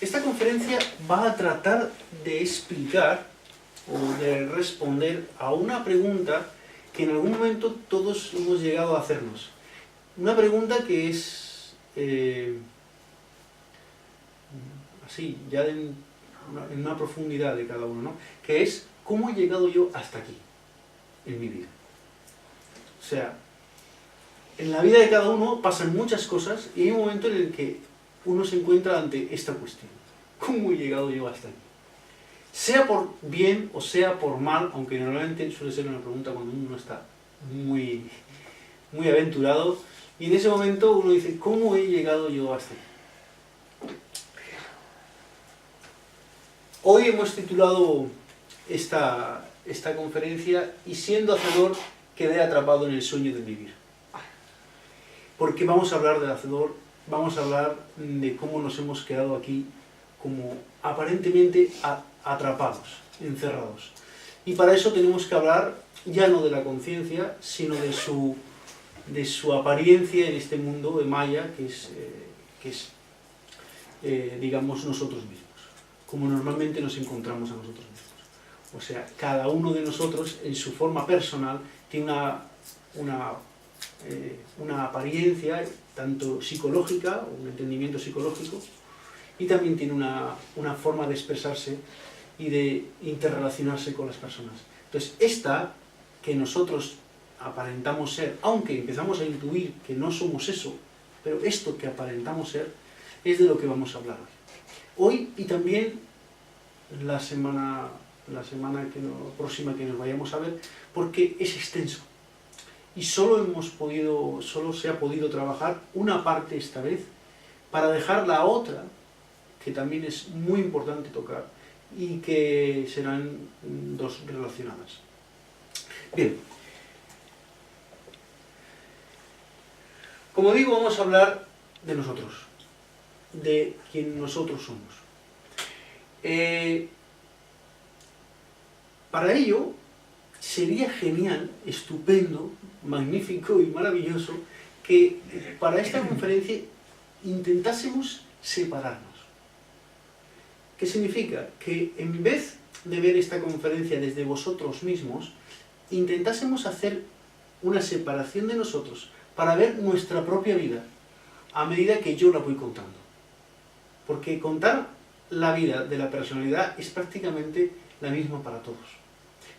Esta conferencia va a tratar de explicar o de responder a una pregunta que en algún momento todos hemos llegado a hacernos. Una pregunta que es así, ya en una profundidad de cada uno, ¿no? Que es, ¿cómo he llegado yo hasta aquí en mi vida? O sea, en la vida de cada uno pasan muchas cosas y hay un momento en el que uno se encuentra ante esta cuestión. ¿Cómo he llegado yo hasta aquí? Sea por bien o sea por mal, aunque normalmente suele ser una pregunta cuando uno está muy aventurado, y en ese momento uno dice, ¿cómo he llegado yo hasta aquí? Hoy hemos titulado esta conferencia "Y siendo hacedor quedé atrapado en el sueño de vivir". Porque vamos a hablar del hacedor, vamos a hablar de cómo nos hemos quedado aquí como aparentemente atrapados, encerrados. Y para eso tenemos que hablar ya no de la conciencia, sino de su apariencia en este mundo de Maya, que es digamos, nosotros mismos, como normalmente nos encontramos a nosotros mismos. O sea, cada uno de nosotros, en su forma personal, tiene una apariencia tanto psicológica, un entendimiento psicológico, y también tiene una forma de expresarse y de interrelacionarse con las personas. Entonces, esta que nosotros aparentamos ser, aunque empezamos a intuir que no somos eso, pero esto que aparentamos ser, es de lo que vamos a hablar hoy. Hoy y también la semana próxima que nos vayamos a ver, porque es extenso. Y solo se ha podido trabajar una parte esta vez, para dejar la otra, que también es muy importante tocar, y que serán dos relacionadas. Bien. Como digo, vamos a hablar de nosotros, de quien nosotros somos. Para ello, sería genial, estupendo, magnífico y maravilloso que para esta conferencia intentásemos separarnos. ¿Qué significa? Que en vez de ver esta conferencia desde vosotros mismos, intentásemos hacer una separación de nosotros para ver nuestra propia vida a medida que yo la voy contando. Porque contar la vida de la personalidad es prácticamente la misma para todos.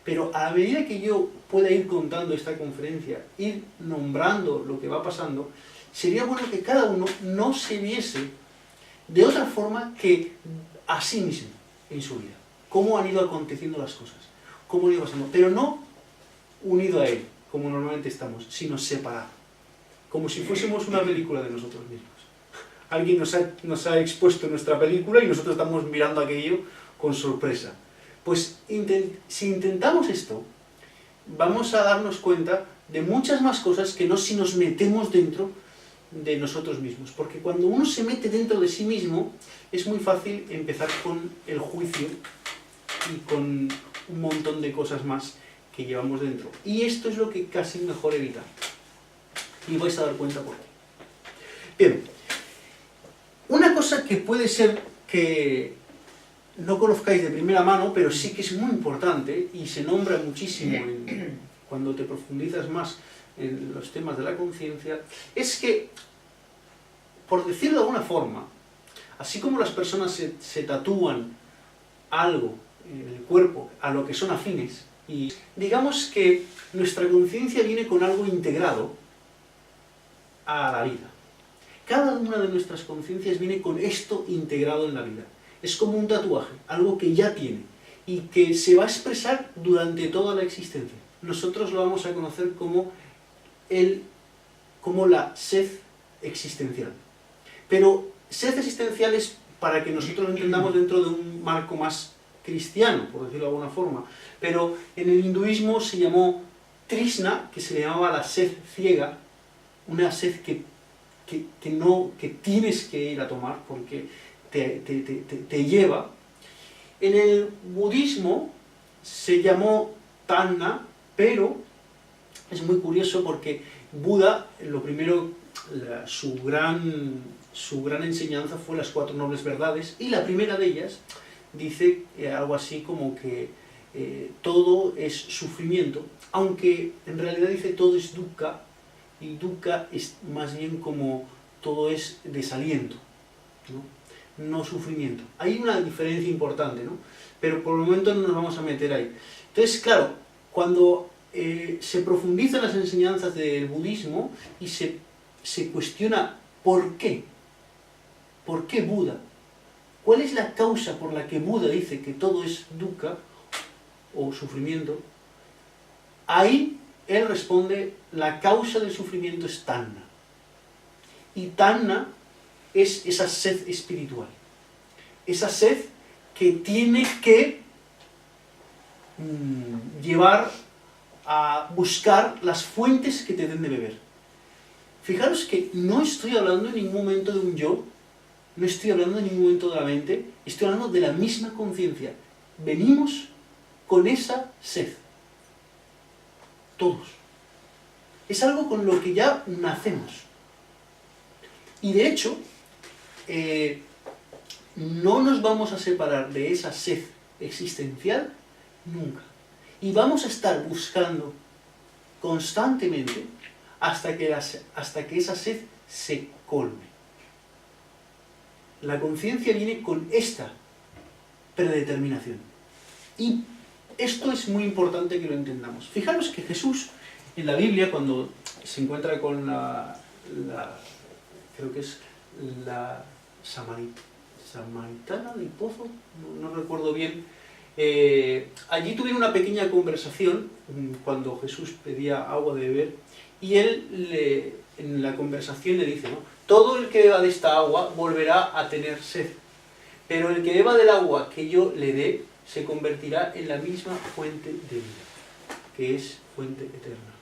Pero a medida que yo pueda ir contando esta conferencia, ir nombrando lo que va pasando, sería bueno que cada uno no se viese de otra forma que a sí mismo en su vida. Cómo han ido aconteciendo las cosas, cómo han ido pasando, pero no unido a él, como normalmente estamos, sino separado. Como si fuésemos una película de nosotros mismos. Alguien nos ha expuesto nuestra película y nosotros estamos mirando aquello con sorpresa. Pues si intentamos esto, vamos a darnos cuenta de muchas más cosas que no si nos metemos dentro de nosotros mismos. Porque cuando uno se mete dentro de sí mismo, es muy fácil empezar con el juicio y con un montón de cosas más que llevamos dentro. Y esto es lo que casi mejor evitar. Y vais a dar cuenta por qué. Bien, una cosa que puede ser que no conozcáis de primera mano, pero sí que es muy importante y se nombra muchísimo cuando te profundizas más en los temas de la conciencia, es que, por decirlo de alguna forma, así como las personas se tatúan algo en el cuerpo a lo que son afines, y digamos que nuestra conciencia viene con algo integrado a la vida. Cada una de nuestras conciencias viene con esto integrado en la vida. Es como un tatuaje, algo que ya tiene y que se va a expresar durante toda la existencia. Nosotros lo vamos a conocer como la sed existencial. Pero sed existencial es para que nosotros lo entendamos dentro de un marco más cristiano, por decirlo de alguna forma. Pero en el hinduismo se llamó Trishna, que se llamaba la sed ciega, una sed que tienes que ir a tomar porque te lleva. En el budismo se llamó Tanha, pero es muy curioso porque Buda, su gran enseñanza fue las 4 nobles verdades, y la primera de ellas dice algo así como que todo es sufrimiento, aunque en realidad dice todo es dukkha, y dukkha es más bien como todo es desaliento, no sufrimiento. Hay una diferencia importante, ¿no? Pero por el momento no nos vamos a meter ahí. Entonces, claro, cuando se profundizan las enseñanzas del budismo y se cuestiona ¿por qué? ¿Por qué Buda? ¿Cuál es la causa por la que Buda dice que todo es dukkha o sufrimiento? Ahí él responde, la causa del sufrimiento es tanna. Y tanna es esa sed espiritual. Esa sed que tiene que llevar a buscar las fuentes que te den de beber. Fijaros que no estoy hablando en ningún momento de un yo, no estoy hablando en ningún momento de la mente, estoy hablando de la misma conciencia. Venimos con esa sed. Todos. Es algo con lo que ya nacemos. Y de hecho, no nos vamos a separar de esa sed existencial nunca. Y vamos a estar buscando constantemente hasta que esa sed se colme. La conciencia viene con esta predeterminación. Y esto es muy importante que lo entendamos. Fijaros que Jesús, en la Biblia, cuando se encuentra con creo que es la samaritana del pozo, no recuerdo bien, allí tuvieron una pequeña conversación cuando Jesús pedía agua de beber, y él en la conversación le dice, ¿no? Todo el que beba de esta agua volverá a tener sed, pero el que beba del agua que yo le dé se convertirá en la misma fuente de vida, que es fuente eterna.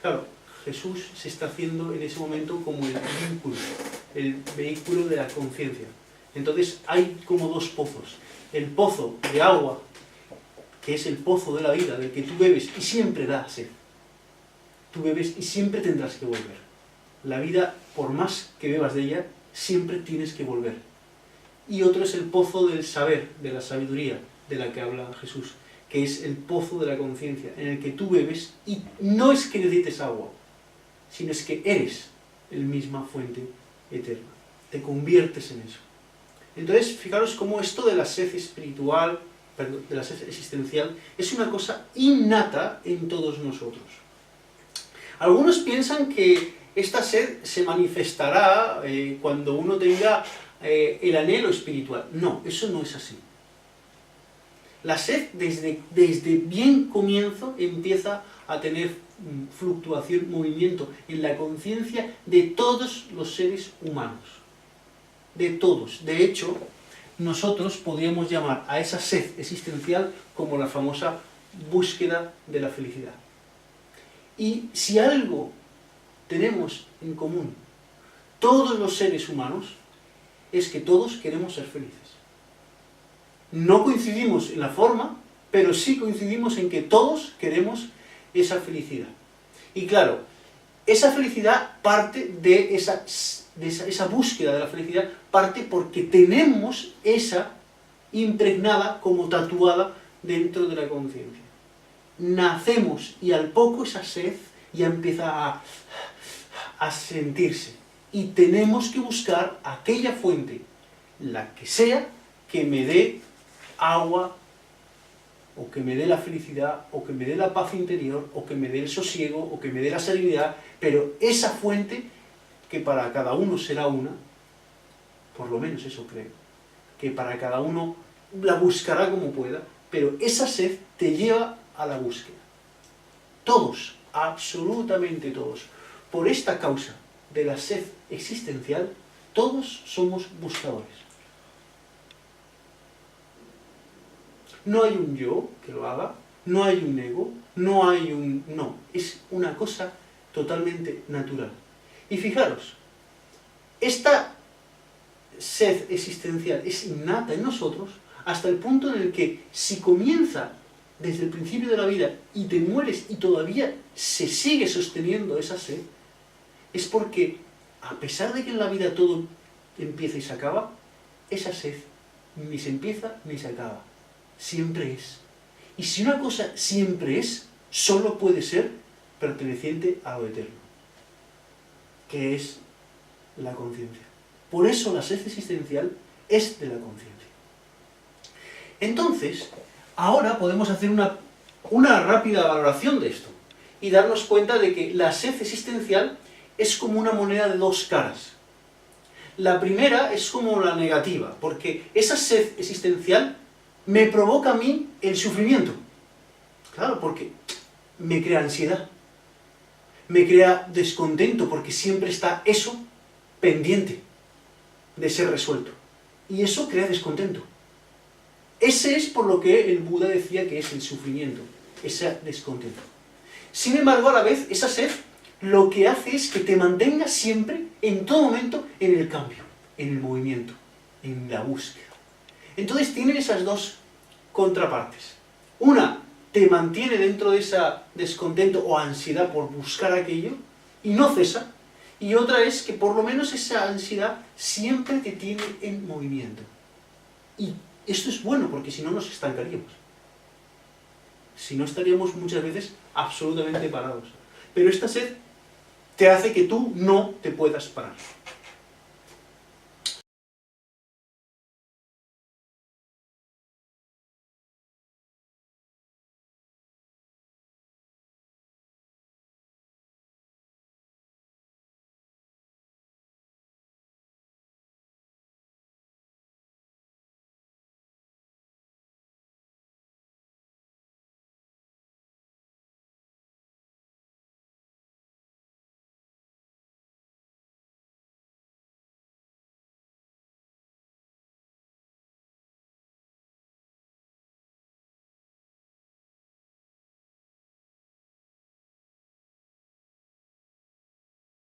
Claro, Jesús se está haciendo en ese momento como el vehículo de la conciencia. Entonces hay como dos pozos. El pozo de agua, que es el pozo de la vida, del que tú bebes y siempre da sed. Tú bebes y siempre tendrás que volver. La vida, por más que bebas de ella, siempre tienes que volver. Y otro es el pozo del saber, de la sabiduría, de la que habla Jesús, que es el pozo de la conciencia, en el que tú bebes y no es que necesites agua, sino es que eres la misma fuente eterna. Te conviertes en eso. Entonces, fijaros cómo esto de la sed espiritual, perdón, de la sed existencial, es una cosa innata en todos nosotros. Algunos piensan que esta sed se manifestará cuando uno tenga el anhelo espiritual. No, eso no es así. La sed desde bien comienzo empieza a tener fluctuación, movimiento en la conciencia de todos los seres humanos. De todos. De hecho, nosotros podríamos llamar a esa sed existencial como la famosa búsqueda de la felicidad. Y si algo tenemos en común todos los seres humanos, es que todos queremos ser felices. No coincidimos en la forma, pero sí coincidimos en que todos queremos esa felicidad. Y claro, esa felicidad parte de esa búsqueda de la felicidad, parte porque tenemos esa impregnada como tatuada dentro de la conciencia. Nacemos y al poco esa sed ya empieza a sentirse. Y tenemos que buscar aquella fuente, la que sea, que me dé agua, o que me dé la felicidad, o que me dé la paz interior, o que me dé el sosiego, o que me dé la serenidad, pero esa fuente, que para cada uno será una, por lo menos eso creo, que para cada uno la buscará como pueda, pero esa sed te lleva a la búsqueda. Todos, absolutamente todos, por esta causa de la sed existencial, todos somos buscadores. No hay un yo que lo haga, no hay un ego, no hay un... no, es una cosa totalmente natural. Y fijaros, esta sed existencial es innata en nosotros hasta el punto en el que si comienza desde el principio de la vida y te mueres y todavía se sigue sosteniendo esa sed, es porque, a pesar de que en la vida todo empieza y se acaba, esa sed ni se empieza ni se acaba. Siempre es. Y si una cosa siempre es, solo puede ser perteneciente a lo eterno, que es la conciencia. Por eso la sed existencial es de la conciencia. Entonces, ahora podemos hacer una rápida valoración de esto y darnos cuenta de que la sed existencial es como una moneda de dos caras. La primera es como la negativa, porque esa sed existencial me provoca a mí el sufrimiento. Claro, porque me crea ansiedad, me crea descontento, porque siempre está eso pendiente de ser resuelto. Y eso crea descontento. Ese es por lo que el Buda decía que es el sufrimiento, ese descontento. Sin embargo, a la vez, esa sed lo que hace es que te mantenga siempre, en todo momento, en el cambio, en el movimiento, en la búsqueda. Entonces tienen esas dos contrapartes. Una te mantiene dentro de ese descontento o ansiedad por buscar aquello y no cesa. Y otra es que por lo menos esa ansiedad siempre te tiene en movimiento. Y esto es bueno porque si no nos estancaríamos. Si no estaríamos muchas veces absolutamente parados. Pero esta sed te hace que tú no te puedas parar.